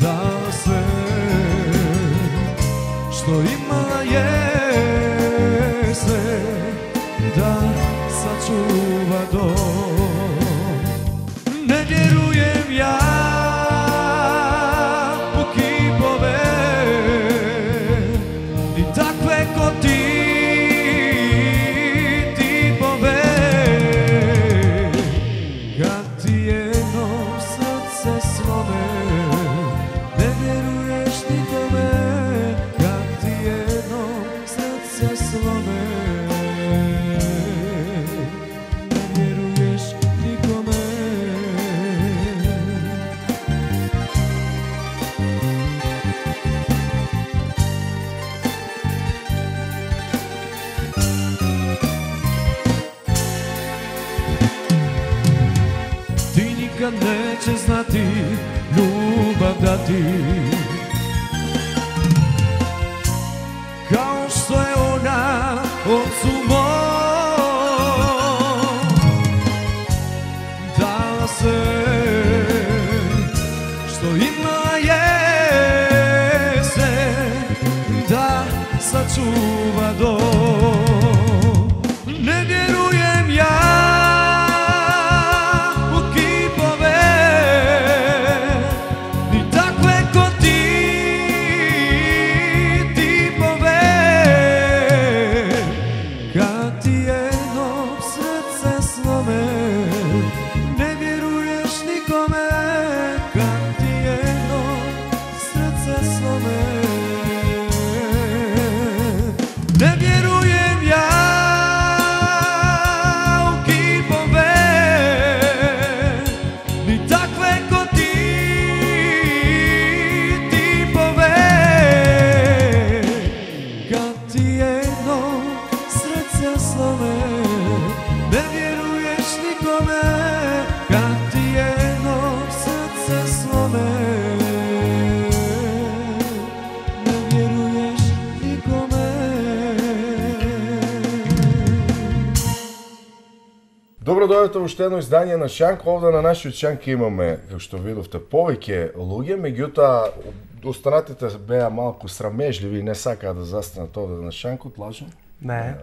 da sve što ima je sve da sačuva dom. Ne vjerujem ja u kipove ni takve ko ti tipove. Kad ti jedno srce slome, ne vjeruješ nikome. Kad ti jedno srce slome, ne vjeruješ nikome. Ti nikad neće znati ljubav dati kao što je ona ocu mom dala sve što ima je sve da sačuva dom. Ne vjerujem ja u kipove ni takve ko ti tipove. Kad ti jedno srce slome, ne vjeruješ nikome. Kad ti jedno srce slome, ne vjerujem ja u kipove ni takve ko ti tipove. Kad ti jedno srce slome, ne vjeruješ nikome. Kad ti jedno srce slome, ne vjeruješ nikome. Добро дојдете во уште едно издание на Шанк. Овде на нашиот Шанк имаме, како што видовте, повеќе луѓе, меѓутоа останатите беа малку срамежливи и не сакаа да застанат овде на Шанкот, лажам? Не.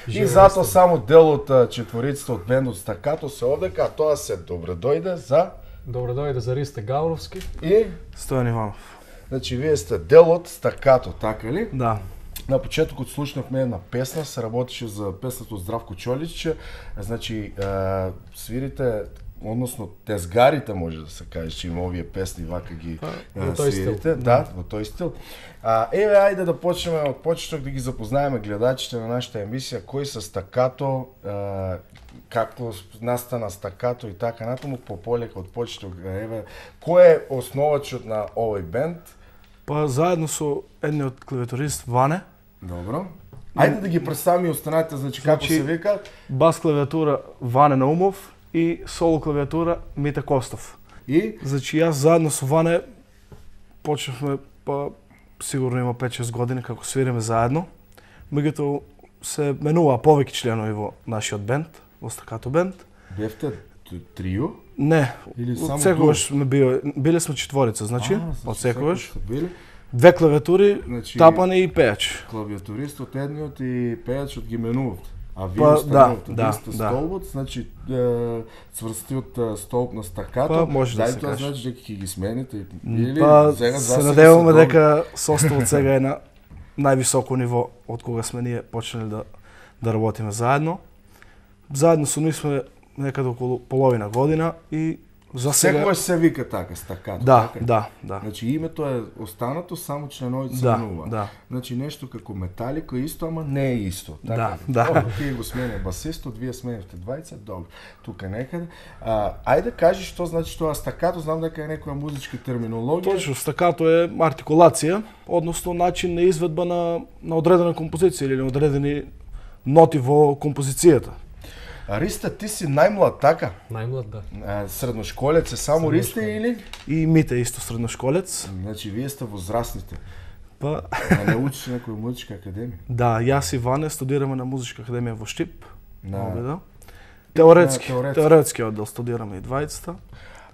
И затоа само дел од четворицата од бендот Стакато се овдека, а тоа се добро дојде за Добро дојде за Ристе Гавровски. и Стојан Иванов. значи вие сте дел од Стакато, така ли? Да. На почетокот слушнавме една песна, се работеше за песната од Здравко Чоличче. Значи, свирите, односно тезгарите може да се каже, че има овие песни, вака ги во тој стил. свирите. Да, во тој стил. Еве, ајде да почнеме од почеток да ги запознаеме гледачите на нашата емисија, кои се Стакато, како настана Стакато и така натаму, по полека од почеток. Еве, кој е основачот на овој бенд? Па заедно со едниот клавиатурист Ване, Добро. Ајде да ги представиме и останатите, значи како се вика? бас клавиатура Ване Наумов и соло клавиатура Мите Костов. И Значи јас заедно со Ване почнавме, па сигурно има 5-6 години како свириме заедно. Меѓутоа се менуваа повеќе членови во нашиот бенд, во Стакато бенд. бевте трио? Не, Или само од секогаш сме биле сме четворица, значи, значи од секогаш. сте били Две клавиатури, Значи- тапане и пејач. клавиатуристот едниот и пејачот ги менувавте. А вие Па, останувавте, да, вие сте да. столбот, значи цврстиот столб на Стакато. Па, може да Дај се тоа каже. значи дека ќе ги смените или Па, сега се засега надеваме добри. дека составот сега е на највисоко ниво од кога сме ние почнали да работиме заедно. Заедно со нив сме некаде околу половина година и за сега... Секогаш се вика така Стакато. Да, така? да, да. Значи името е останато, само членовите се Да, менува. да. Значи нешто како Металика исто, ама не е исто. Така Да, ли? да. Добро, ти го сменя басистот, вие сменевте двајца, добро. Тука некаде. Ајде кажи што значи тоа Стакато, знам дека е некоја музичка терминологија. Точно, стакато е артикулација, односно начин на изведба на одредена композиција или на одредени ноти во композицијата. Риста, ти си најмлад, така? Најмлад, да. Средношколец е само Риста или? И Мите исто средношколец. Значи, вие сте возрастните. Па, Не учиш некоја музичка академија? да, јас и Ване студираме на музичка академија во Штип. На- Обеда. Теоретски теоретски. оддел студираме и двајцата.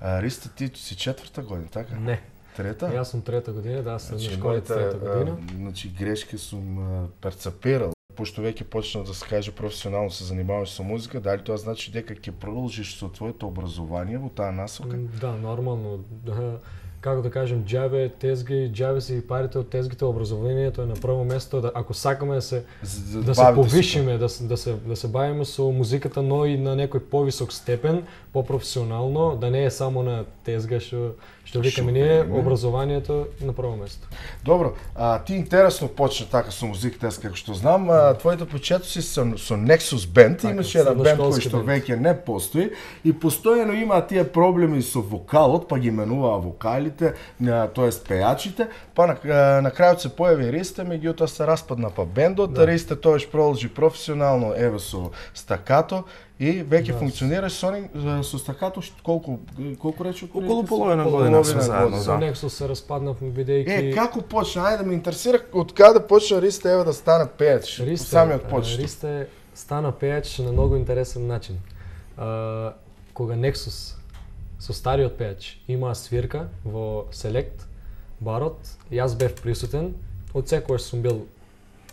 Риста, ти си четврта година, така? Не. Трета? Јас сум трета година, да, средна Значи, школа трета година. значи грешки сум перцепирал. Пошто веќе почнав да се каже професионално се занимаваш со музика, дали тоа значи дека ќе продолжиш со твоето образование во таа насока? Да, нормално. Како да кажем, џабе тезги, џабе си и парите од тезгите, образованието е на прво место. Да, ако сакаме да се повишиме, да се бавиме со музиката, но и на некој повисок степен, попрофесионално, да не е само на тезга што викаме ние, образованието на прво место. Добро, ти интересно почна така со музиката, јас како што знам, твоите почетоци со Nexus Band, Така, имаше еден бенд кој средношколски што бенд. веќе не постои и постојано има тие проблеми со вокалот, па ги менуваа вокалите, тоест пејачите, па на крајот се појави Ристе, меѓутоа се распадна па бендот, Да. Ристе тоаш продолжи професионално еве со Стакато и веќе Да. функционираш со Стакато колку рече? Околу половина година сме заедно, Со да. Nexus се распаднавме бидејќи Како почна? Ајде да ме интересира од каде почна Ристе еве да стане пејач? Самиот почна. Ристе стана пејач на многу интересен начин. Кога Nexus со стариот пејач имаа свирка во Селект, барот, јас бев присутен, од секогаш сум бил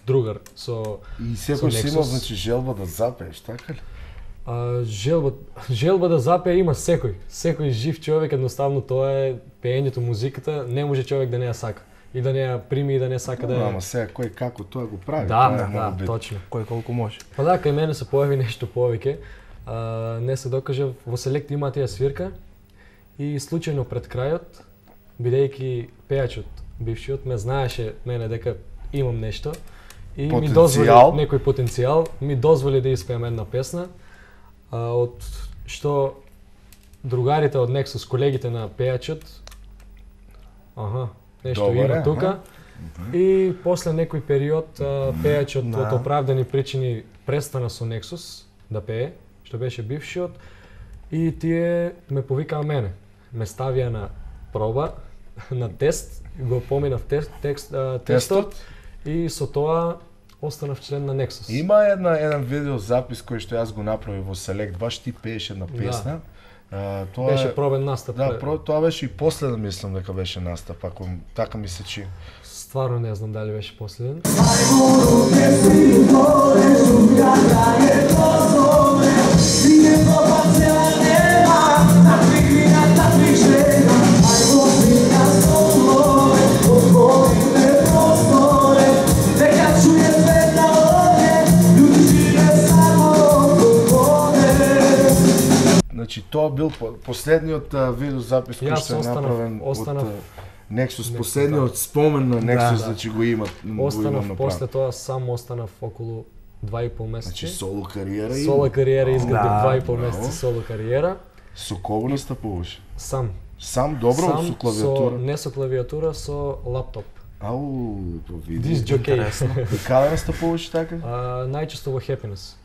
другар со И секој си Nexus. имал значи желба да запееш, така ли? желба да запее има секој. Секој жив човек, едноставно тоа е пеењето, музиката, не може човек да не ја сака. И да не ја прими и да не сака да ја... Ама сега кој како тоа го прави, Да, тоа е многу битно. точно. Кој колку може. Па да, кај мене се појави нешто повеќе. Не се докаже, во Селект има таа свирка и случајно пред крајот, бидејќи пејачот, бившиот, ме знаеше мене дека имам нешто и ми дозволи Потенцијал. некој потенцијал, ми дозволи да испеам една песна, од што другарите од Nexus, колегите на пејачот, нешто Добар е, има тука. И после некој период пејачот Да. од оправдани причини престана со Nexus да пее, што беше бившиот, и тие ме повикаа мене. Ме ставија на проба, на тест, го поминав тестот и со тоа останав член на Nexus. Има еден видеозапис кој што јас го направив во Селект, баш ти пееш една песна. Тоа Беше е, пробен настап. да, тоа беше и последен, мислам дека беше настап, ако така ми се чини. Стварно не знам дали беше последен. Значи тоа бил последниот видеозапис кој Јас што е направен останав од Nexus, Nexus, последниот спомен на Nexus, Да. значи го имат, Останав после тоа, сам останав околу 2,5 месеци. Значи соло кариера и Соло кариера изградив Да, 2,5 браво. месеци соло кариера. со кого настапуваш? Сам. Сам добро Сам со клавиатура? не со клавиатура, со лаптоп. Ау, то види. Диск джокей. И каде настапуваш така? Најчесто во Happiness.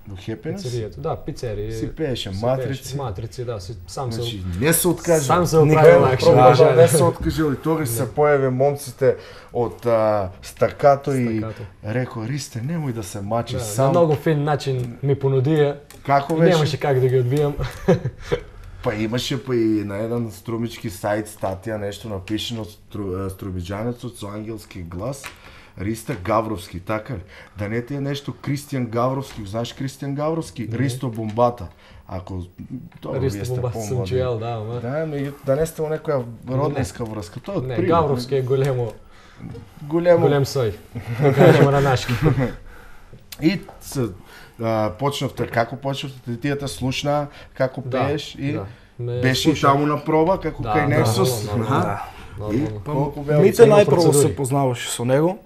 Во Happiness? Пицеријата. Да, пицерија. Си пееше Се матрици. пееше, матрици, да, сам се. Значи, не се откажа. Сам се Никој оправил не лакше, продолжал, да. не се откажал и тогаш се појави момците од Стакато и Стакато. реко, Ристе, немој да се мачиш Да, на сам. многу фин начин ми понудија. Како беше? Немаше как да ги одбијам. Па имаше па и на еден струмички сајт статија нешто напишено од струмиџанецот со ангелски глас. Ристе Гавровски, така ли? Да не ти е нешто Кристијан Гавровски, знаеш Кристијан Гавровски? Ристо Бомбата. Ако тоа вие Ристо сте Бомбата сум помлади. чуел, да, ама. Да, да не сте во некоја роднинска врска. Тоа е од Не, природ. Гавровски е Големо. голем сој. Да кажеме на нашки. И почнавте, како почнавте, тие те слушнаа, како пееш и да. Ме беше и слуша. таму на проба, како Да, кај да, Nexus. нормално. Аха. И Нормално. колку беа Мите има најпрво процедури. се познаваше со него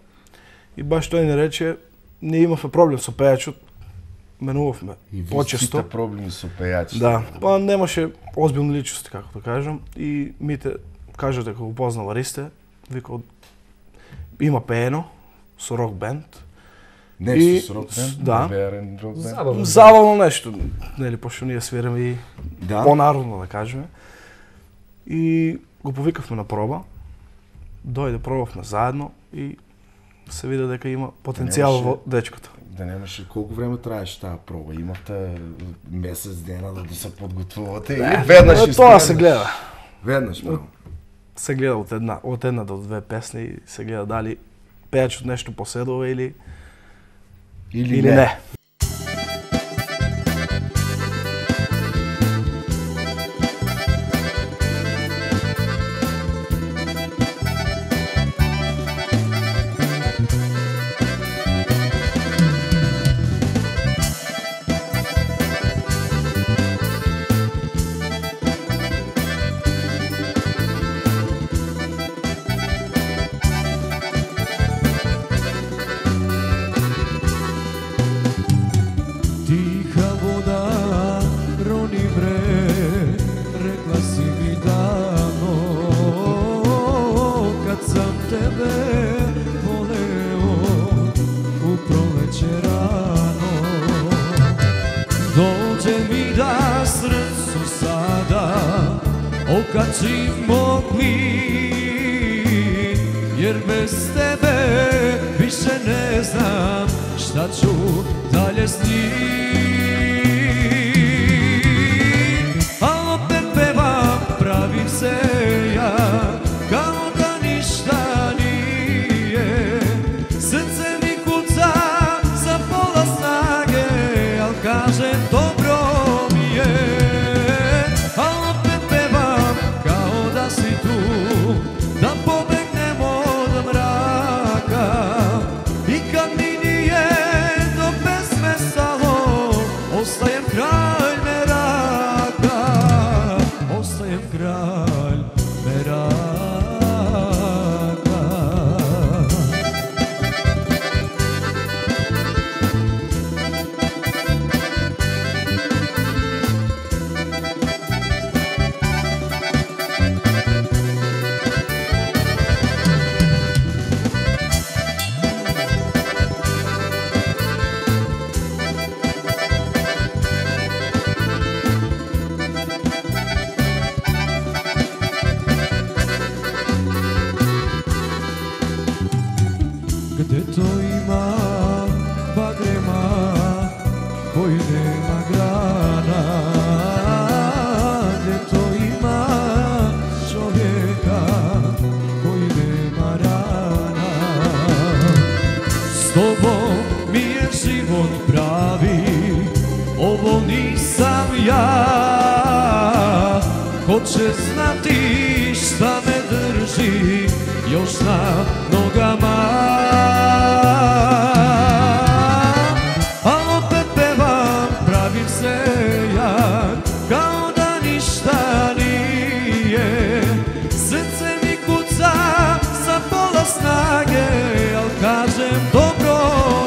и баш тој ни рече, ние имавме проблем со пејачот, менувавме И почесто. вистите проблеми со пејачи. Да, па немаше озбилни личности, како да кажам, и Мите кажа дека го познава Ристе, вика има пеено со рок бенд. Nexus И- рок бенд, да. верен рок бенд. Забавно. Забавно нешто, нели, пошто ние свиреме и Да. по-народно да кажеме. И го повикавме на проба. Дојде, пробавме заедно и се виде дека има потенцијал Немаше- во дечкото. Да немаше колку време траеше таа проба? Имавте месец дена да се подготвувате или веднаш Тоа искрено? се гледа. Веднаш, браво. се гледа од една до две песни и се гледа дали пејачот нешто поседува или не. Okačim mogli, jer bez tebe više ne znam šta ću dalje s njim. A opet pevam, pravim se ja, kao da ništa nije. Srce mi kuca za pola snage, al kažem dobro mi je. Da pobegnem od mraka i kad mi nije do pesme stalo, ostajem kralj meraka, ostajem kralj meraka. Gde to ima bagrema koji nema grana, gde to ima čovjeka koji nema rana. S tobom mi je život pravi, ovo nisam ja. Ko će znati šta me drži još na nogama. A opet pevam, pravim se jak, kao da ništa nije. Srce mi kuca za pola snage, al kažem dobro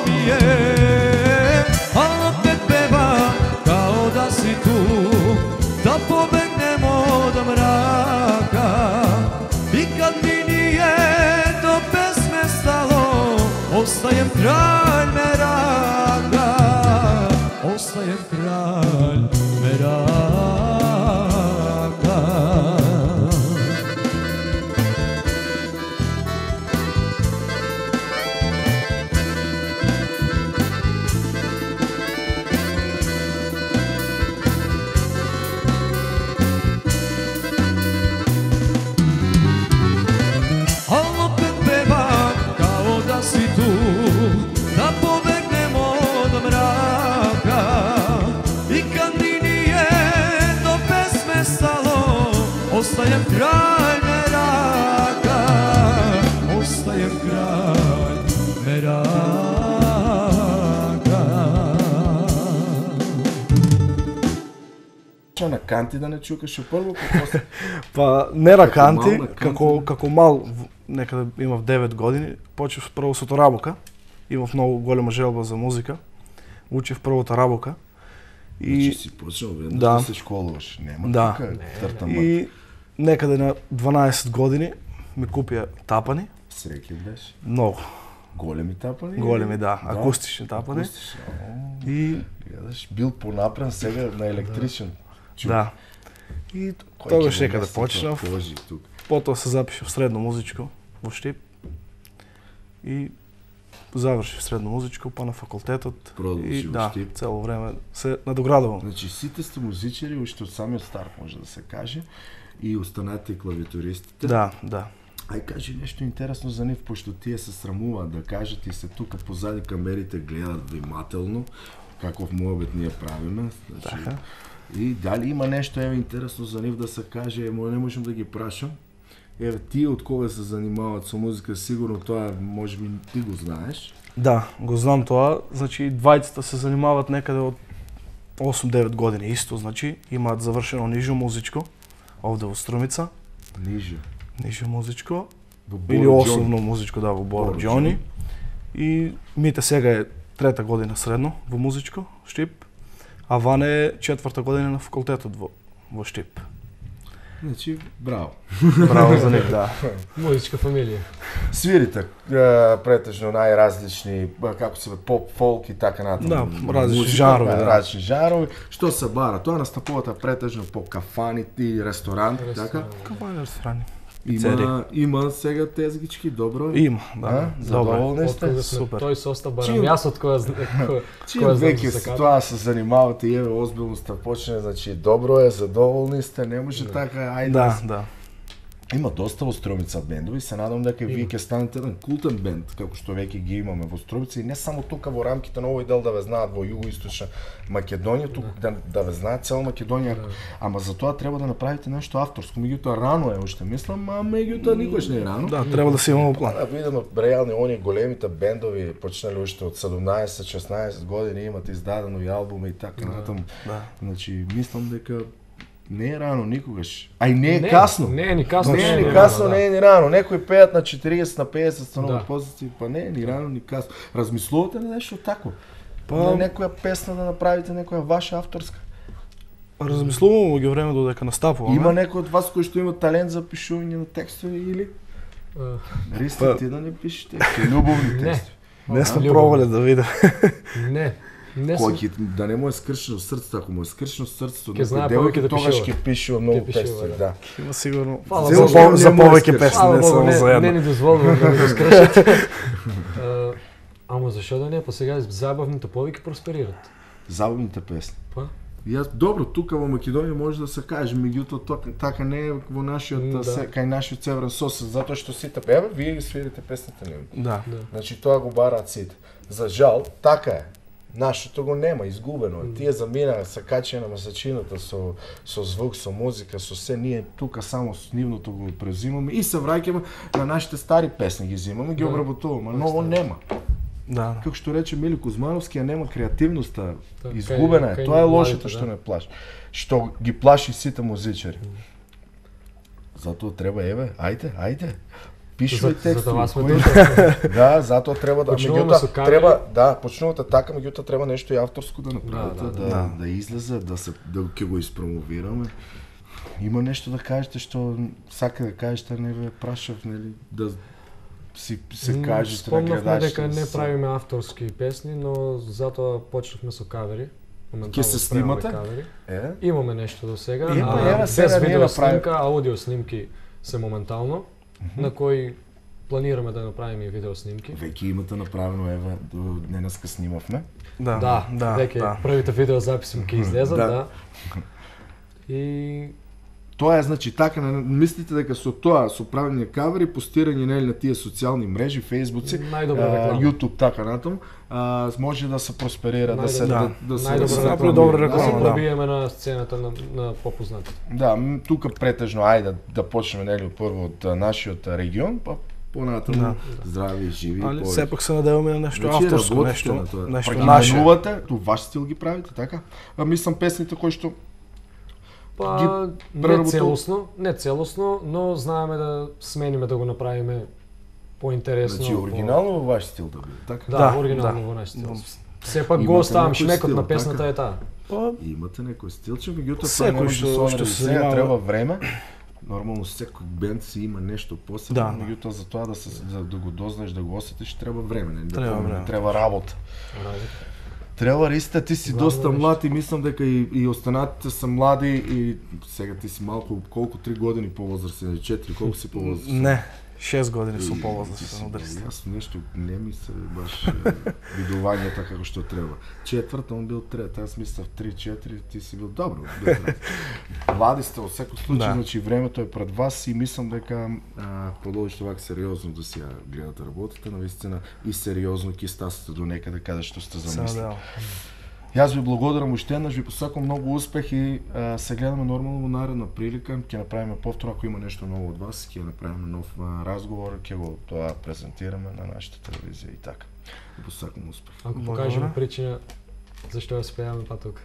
mi je. A opet pevam, kao da si tu, da pobegnem od mraka. I kad mi nije do pesme stalo, ostajem kralj meraka, ostajem kralj meraka. Si tu, da pobegnem od mraka. I kad mi nije do pesme stalo, ostajem kralj meraka, ostajem kralj meraka. На канти да не чукаше прво, па после? Па не на канти, како мал, некаде имав 9 години, почев прво со Тарабука. Имав многу голема желба за музика. Учев првото Рабука. И си почнал веднаш да се школуваш, нема тука тртама. И некаде на 12 години ми купија тапани. Среќи беше? Многу. Големи тапани? Големи, да, акустични тапани. Акустични. И гледаш, бил понапрен, сега на електричен. Да. И тогаш некаде почнав. Потоа се запишав средно музичко во Штип. И завршив средно музичко, па на факултетот Продолжи и да, уште. цело време се надоградувам. Значи сите сте музичари уште од самиот старт може да се каже и останате и клавиатуристите. Да, да. Ај кажи нешто интересно за нив, пошто тие се срамуваат да кажат и се тука позади камерите гледат внимателно каков муабет ние правиме. Значи, Така. и дали има нешто интересно за нив да се каже, не можам да ги прашам. Тие од кога се занимаваат со музика, сигурно тоа можеби ти го знаеш. Да, го знам тоа. Значи двајцата се занимаваат некаде од 8-9 години исто, значи имаат завршено нижо музичко овде во Струмица, Нижо. музичко Во или Боро основно музичко да во Боро Боро Џони. И мите сега е трета година средно во музичко Штип, а Ване е четврта година на факултетот во Штип. Значи, браво. Браво за нив, да. Музичка фамилија. Свирите претежно најразлични, како се поп, фолк и така натаму. Да, различни Музика, жанрови, да. Различни жанрови. Што се бара? Тоа настапувате претежно по кафани и ресторант, така? Кафани ресторани. Има сега тезгички, добро. Има, да. А? Добро. Задоволни сте? Откога сме Супер. тој состав барам Чим- јас од која Чим знам веќе за се саката. тоа се занимавате и еве озбилно сте почне, значи добро е, задоволни сте, не може така, ајде. Да, да. Има доста во Струмица бендови, се надам дека вие ќе станете еден култен бенд, како што веќе ги имаме во Струмица и не само тука во рамките на овој дел да ве знаат во југоисточна Македонија, тук да ве знаат цела Македонија, ама за тоа треба да направите нешто авторско. Меѓутоа рано е уште мислам, а меѓутоа никош не е рано. Да, треба да се имаме план. Да видиме реални оние големите бендови почнали уште од 17-16 години имат издадено и албуми и така натаму. Да. Значи мислам дека не е рано никогаш. А и не е касно. Не е ни касно. Не е ни рано, касно, да. не е ни рано. Некои пеат на 40, на 50 станови Да. позиции, па не е ни рано, ни касно. Размислувате ли нешто тако? Па- На некоја песна да направите, некоја ваша авторска? Размислувам во време додека настапуваме. Има некој од вас кој што има талент за пишување на текстови или? Ристо, Па- ти да не пишеш текстови, љубовни Не. текстови. Не сме Љубовно. пробале да видам. Не. Не Кој сум. ќе да не му е скршено срцето, ако му е скршено срцето, Ќе знае некој повеќе девојка да тогаш пишува. ќе пишува многу Ќе пишува, текстови, да. да. Има сигурно Фала за, Богу, за не му е повеќе скршено. песни, Слава не Богу, само за не една. ни дозволува да го скршат. Ама зашо да не? Па сега забавните повеќе просперираат. Забавните песни. Па? Јас добро тука во Македонија може да се каже, меѓутоа така не е во нашиот Да. кај нашиот северен сосед, затоа што сите еве вие ги свирите песните ни. Да. Значи тоа го бараат сите. За жал, така е. Нашето го нема, изгубено е. Тие заминаа се качија на масачината со звук, со музика, со се, ние тука само с нивното го презимаме и се враќаме на нашите стари песни ги взимаме, ги Да. обработуваме, ново нема. Да. Како што рече Мили Кузмановски, нема креативноста, Така, изгубена е. кај Тоа е младите, лошото што да. не плаши. Што ги плаши сите музичари. Затоа треба, еве, ајде. Пишувај За текстови. тоа сме кои- тука. Да, затоа треба да Почнуваме меѓутоа со кавери. треба да почнувате така, меѓутоа треба нешто и авторско да направите, Да, да излезе, да ќе го испромовираме. Има нешто да кажете што сака да кажете, не ве прашав, нели, да се кажете на Спомнавме гледачите. дека не се- правиме авторски песни, но затоа почнавме со кавери. Моментално Ќе се спремаме снимате? кавери. Е? Имаме нешто до сега. Еве, сега без ние видео направи- снимка, аудио снимки се моментално, на кои планираме да направиме и видео снимки. Веќе имате направено, еве, денеска снимавме. Да. Да, веќе да. првите видео записи ќе излезат, Да. да. И Тоа е, значи, така, мислите дека со тоа, со правење кавери, постирање нели на тие социјални мрежи, фейсбуци, најдобра реклама. YouTube, така натаму, може да се просперира, да се Да. да се Најдобра се реклама. направи добра Да реклама, се да. пробиеме на сцената на попознати. Да, тука претежно ајде да почнеме нели прво од нашиот регион, па понатаму Да. здрави, живи, Али повеќе. сепак се надеваме на нешто Значи, авторско, работите нешто на тоа. нешто Па ги наше. менувате, тоа ваш стил ги правите, така? Мислам песните кои што Па преработува- не целосно, но знаеме да смениме да го направиме поинтересно. значи оригинално во ваш стил да биде, така? Да, Да, оригинално да. во наш стил. Да. Сепак Имате го оставам некој шмекот стил, на песната така? е таа. Па, Имате некој стилче, меѓутоа Секој тоа не може да што се се се занимава- треба време. Нормално секој бенд си има нешто посебно, Да, да. меѓутоа за тоа да го дознаеш, да го осетиш, треба време, не? Треба време. Треба работа. Треба Ристе, ти си Главно доста нещо. млад и мислам дека и останатите се млади и сега ти си малку колку 3 години повозрастен или 4, колку си повозрастен? не, 6 години сум повозрастен од Ристо. Јас нешто не ми се баш видувањето како што треба. Четврт, он бил трет, аз мислев 3-4, ти си бил добро. Влади сте во секој случај, значи времето е пред вас и мислам дека продолжите вака сериозно да си ја гледате работата, навистина и сериозно ќе стасате до некаде каде што сте замислили. Јас ви благодарам уште еднаш, ви посакувам многу успех и се гледаме нормално во наредна прилика. Ќе направиме повтор, ако има нешто ново од вас, ќе направиме нов разговор, ќе го тоа презентираме на нашата телевизија и така. Ви посакувам успех. Ако покажеме причина зашто ја спејаме па тука.